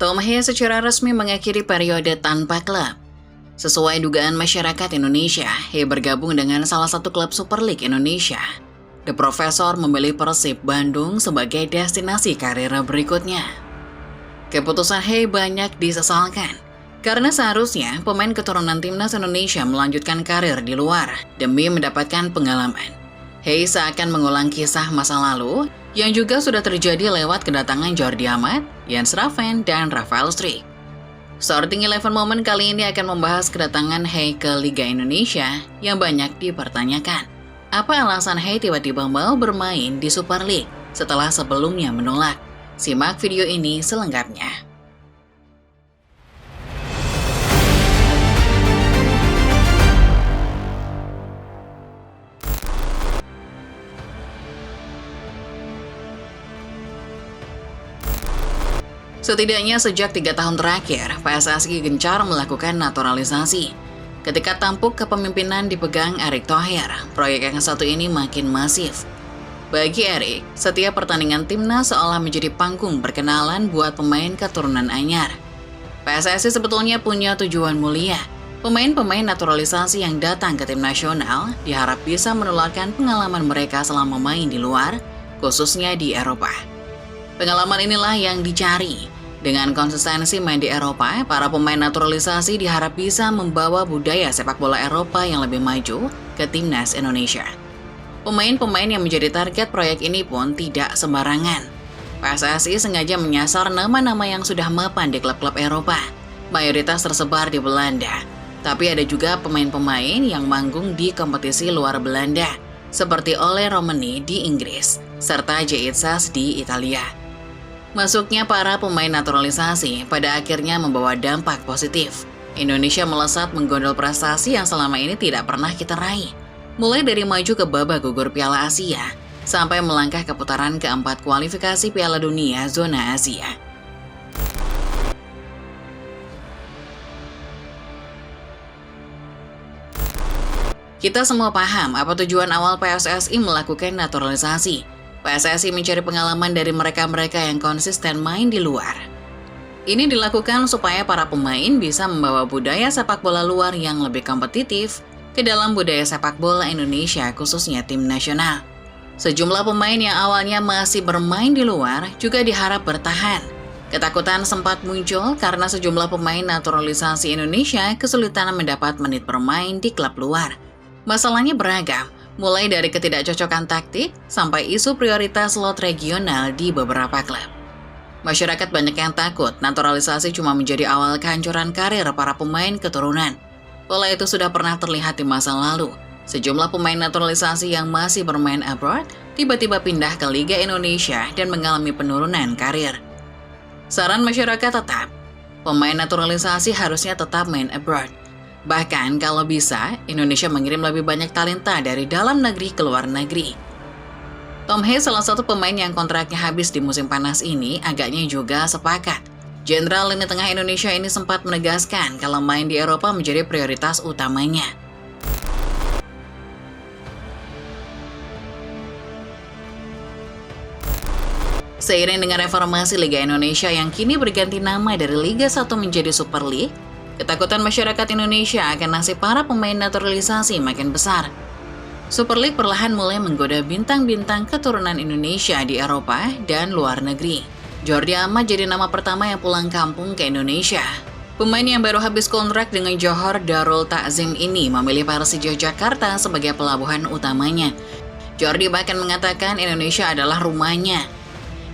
Tom Hee secara resmi mengakhiri periode tanpa klub. Sesuai dugaan masyarakat Indonesia, Hee bergabung dengan salah satu klub Super League Indonesia. The Professor memilih Persib Bandung sebagai destinasi karir berikutnya. Keputusan Hee banyak disesalkan, karena seharusnya pemain keturunan timnas Indonesia melanjutkan karir di luar demi mendapatkan pengalaman. Hee seakan mengulang kisah masa lalu yang juga sudah terjadi lewat kedatangan Jordi Amat, Jens Raven, dan Rafael Struijk. Starting 11 Moment kali ini akan membahas kedatangan Hee ke Liga Indonesia yang banyak dipertanyakan. Apa alasan Hee tiba-tiba mau bermain di Super League setelah sebelumnya menolak? Simak video ini selengkapnya. Setidaknya sejak 3 tahun terakhir, PSSI gencar melakukan naturalisasi. Ketika tampuk kepemimpinan dipegang Erick Thohir, proyek yang satu ini makin masif. Bagi Erick, setiap pertandingan timnas seolah menjadi panggung perkenalan buat pemain keturunan anyar. PSSI sebetulnya punya tujuan mulia. Pemain-pemain naturalisasi yang datang ke tim nasional diharap bisa menularkan pengalaman mereka selama main di luar, khususnya di Eropa. Pengalaman inilah yang dicari. Dengan konsistensi main di Eropa, para pemain naturalisasi diharap bisa membawa budaya sepak bola Eropa yang lebih maju ke timnas Indonesia. Pemain-pemain yang menjadi target proyek ini pun tidak sembarangan. PSSI sengaja menyasar nama-nama yang sudah mapan di klub-klub Eropa, mayoritas tersebar di Belanda. Tapi ada juga pemain-pemain yang manggung di kompetisi luar Belanda, seperti Ole Romani di Inggris, serta Jayit Sas di Italia. Masuknya para pemain naturalisasi pada akhirnya membawa dampak positif. Indonesia melesat menggondol prestasi yang selama ini tidak pernah kita raih. Mulai dari maju ke babak gugur Piala Asia, sampai melangkah ke putaran keempat kualifikasi Piala Dunia zona Asia. Kita semua paham apa tujuan awal PSSI melakukan naturalisasi. PSSI mencari pengalaman dari mereka-mereka yang konsisten main di luar. Ini dilakukan supaya para pemain bisa membawa budaya sepak bola luar yang lebih kompetitif ke dalam budaya sepak bola Indonesia, khususnya tim nasional. Sejumlah pemain yang awalnya masih bermain di luar juga diharap bertahan. Ketakutan sempat muncul karena sejumlah pemain naturalisasi Indonesia kesulitan mendapat menit bermain di klub luar. Masalahnya beragam, mulai dari ketidakcocokan taktik sampai isu prioritas slot regional di beberapa klub. Masyarakat banyak yang takut naturalisasi cuma menjadi awal kehancuran karir para pemain keturunan. Pola itu sudah pernah terlihat di masa lalu. Sejumlah pemain naturalisasi yang masih bermain abroad tiba-tiba pindah ke Liga Indonesia dan mengalami penurunan karir. Saran masyarakat tetap, pemain naturalisasi harusnya tetap main abroad. Bahkan kalau bisa, Indonesia mengirim lebih banyak talenta dari dalam negeri ke luar negeri. Tom Hee, salah satu pemain yang kontraknya habis di musim panas ini, agaknya juga sepakat. Jenderal lini tengah Indonesia ini sempat menegaskan kalau main di Eropa menjadi prioritas utamanya. Seiring dengan reformasi Liga Indonesia yang kini berganti nama dari Liga 1 menjadi Super League, ketakutan masyarakat Indonesia akan nasib para pemain naturalisasi makin besar. Super League perlahan mulai menggoda bintang-bintang keturunan Indonesia di Eropa dan luar negeri. Jordi Amat jadi nama pertama yang pulang kampung ke Indonesia. Pemain yang baru habis kontrak dengan Johor Darul Ta'zim ini memilih Persija Jakarta sebagai pelabuhan utamanya. Jordi bahkan mengatakan Indonesia adalah rumahnya.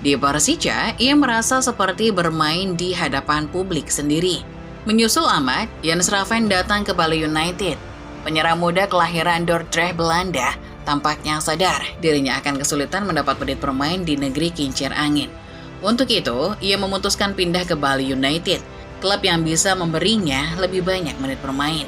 Di Persija, ia merasa seperti bermain di hadapan publik sendiri. Menyusul Amat, Jens Raven datang ke Bali United. Penyerang muda kelahiran Dordrecht, Belanda, tampaknya sadar dirinya akan kesulitan mendapat menit bermain di negeri kincir angin. Untuk itu, ia memutuskan pindah ke Bali United, klub yang bisa memberinya lebih banyak menit bermain.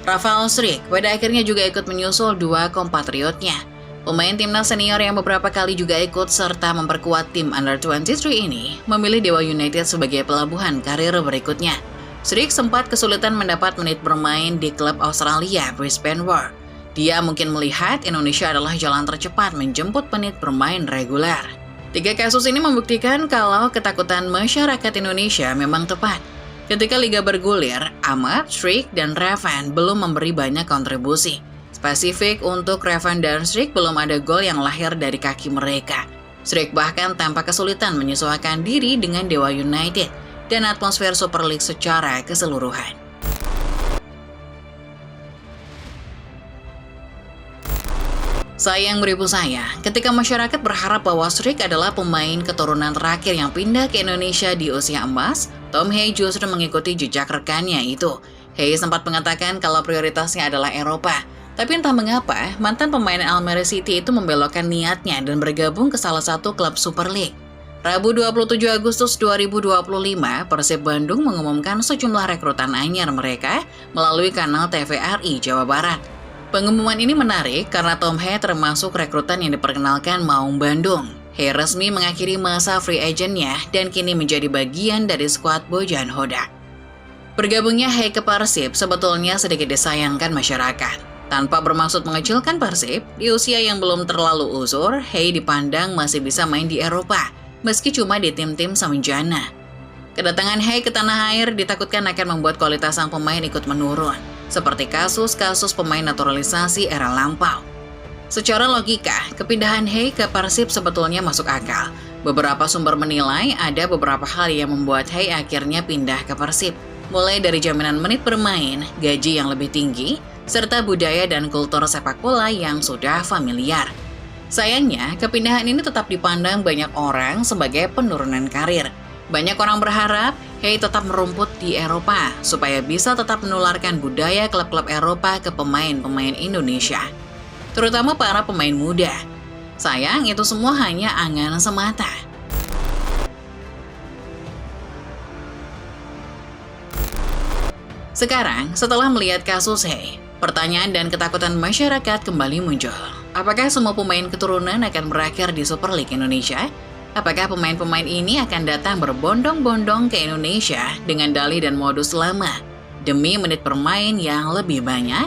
Rafael Struijk pada akhirnya juga ikut menyusul dua kompatriotnya. Pemain timnas senior yang beberapa kali juga ikut serta memperkuat tim Under-23 ini memilih Dewa United sebagai pelabuhan karir berikutnya. Struijk sempat kesulitan mendapat menit bermain di klub Australia, Brisbane Roar. Dia mungkin melihat Indonesia adalah jalan tercepat menjemput menit bermain reguler. Tiga kasus ini membuktikan kalau ketakutan masyarakat Indonesia memang tepat. Ketika liga bergulir, Ahmad, Schrick, dan Revan belum memberi banyak kontribusi. Spesifik untuk Revan dan Schrick belum ada gol yang lahir dari kaki mereka. Schrick bahkan tampak kesulitan menyesuaikan diri dengan Dewa United dan atmosfer Super League secara keseluruhan. Sayang beribu saya, ketika masyarakat berharap bahwa Schrick adalah pemain keturunan terakhir yang pindah ke Indonesia di usia emas, Tom Hey justru mengikuti jejak rekannya itu. Hey sempat mengatakan kalau prioritasnya adalah Eropa. Tapi entah mengapa, mantan pemain Almere City itu membelokkan niatnya dan bergabung ke salah satu klub Super League. Rabu 27 Agustus 2025, Persib Bandung mengumumkan sejumlah rekrutan anyar mereka melalui kanal TVRI Jawa Barat. Pengumuman ini menarik karena Tom Hey termasuk rekrutan yang diperkenalkan Maung Bandung. Hey resmi mengakhiri masa free agent-nya dan kini menjadi bagian dari skuad Bojan Hodak. Bergabungnya Hey ke Persib sebetulnya sedikit disayangkan masyarakat. Tanpa bermaksud mengecilkan Persib, di usia yang belum terlalu uzur, Hey dipandang masih bisa main di Eropa, meski cuma di tim-tim semenjana. Kedatangan Hey ke tanah air ditakutkan akan membuat kualitas sang pemain ikut menurun, seperti kasus-kasus pemain naturalisasi era lampau. Secara logika, kepindahan Hey ke Persib sebetulnya masuk akal. Beberapa sumber menilai ada beberapa hal yang membuat Hey akhirnya pindah ke Persib, mulai dari jaminan menit bermain, gaji yang lebih tinggi, serta budaya dan kultur sepak bola yang sudah familiar. Sayangnya, kepindahan ini tetap dipandang banyak orang sebagai penurunan karir. Banyak orang berharap Hey tetap merumput di Eropa supaya bisa tetap menularkan budaya klub-klub Eropa ke pemain-pemain Indonesia, terutama para pemain muda. Sayang, itu semua hanya angan semata. Sekarang, setelah melihat kasus Hey, pertanyaan dan ketakutan masyarakat kembali muncul. Apakah semua pemain keturunan akan berakhir di Super League Indonesia? Apakah pemain-pemain ini akan datang berbondong-bondong ke Indonesia dengan dalih dan modus lama demi menit bermain yang lebih banyak?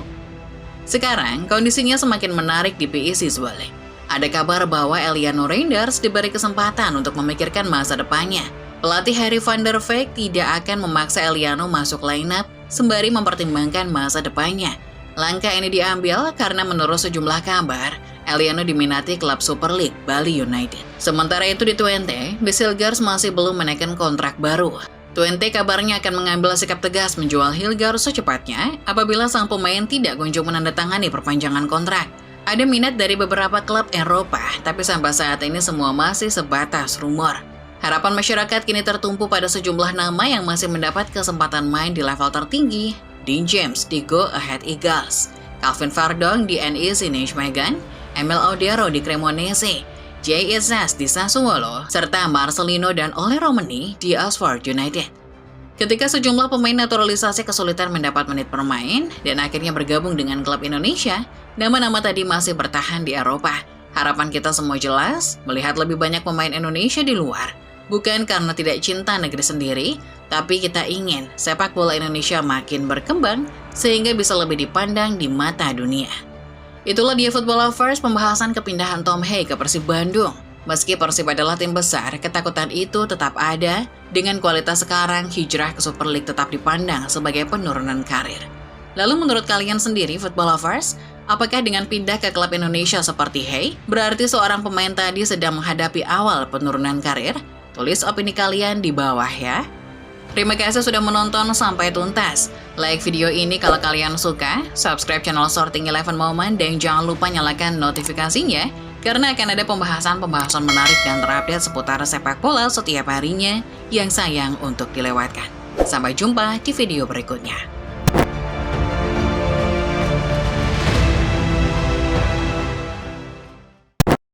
Sekarang, kondisinya semakin menarik di PIC Super League. Ada kabar bahwa Eliano Reinders diberi kesempatan untuk memikirkan masa depannya. Pelatih Harry van der Veek tidak akan memaksa Eliano masuk line-up sembari mempertimbangkan masa depannya. Langkah ini diambil karena menurut sejumlah kabar, Eliano diminati klub Super League Bali United. Sementara itu di Twente, Hilgers masih belum menaikkan kontrak baru. Twente kabarnya akan mengambil sikap tegas menjual Hilgers secepatnya apabila sang pemain tidak kunjung menandatangani perpanjangan kontrak. Ada minat dari beberapa klub Eropa, tapi sampai saat ini semua masih sebatas rumor. Harapan masyarakat kini tertumpu pada sejumlah nama yang masih mendapat kesempatan main di level tertinggi. Dean James di Go Ahead Eagles, Calvin Verdong di NEC Nijmegen, Emil Odero di Cremonese, Jay Izas di Sassuolo, serta Marcelino dan Ole Romani di Oxford United. Ketika sejumlah pemain naturalisasi kesulitan mendapat menit bermain dan akhirnya bergabung dengan klub Indonesia, nama-nama tadi masih bertahan di Eropa. Harapan kita semua jelas, melihat lebih banyak pemain Indonesia di luar. Bukan karena tidak cinta negeri sendiri, tapi kita ingin sepak bola Indonesia makin berkembang sehingga bisa lebih dipandang di mata dunia. Itulah dia Football Lovers pembahasan kepindahan Tom Hey ke Persib Bandung. Meski Persib adalah tim besar, ketakutan itu tetap ada. Dengan kualitas sekarang, hijrah ke Super League tetap dipandang sebagai penurunan karir. Lalu menurut kalian sendiri Football Lovers, apakah dengan pindah ke klub Indonesia seperti Hey, berarti seorang pemain tadi sedang menghadapi awal penurunan karir? Tulis opini kalian di bawah ya. Terima kasih sudah menonton sampai tuntas. Like video ini kalau kalian suka, subscribe channel Sorting 11 Moment, dan jangan lupa nyalakan notifikasinya, karena akan ada pembahasan-pembahasan menarik dan terupdate seputar sepak bola setiap harinya yang sayang untuk dilewatkan. Sampai jumpa di video berikutnya.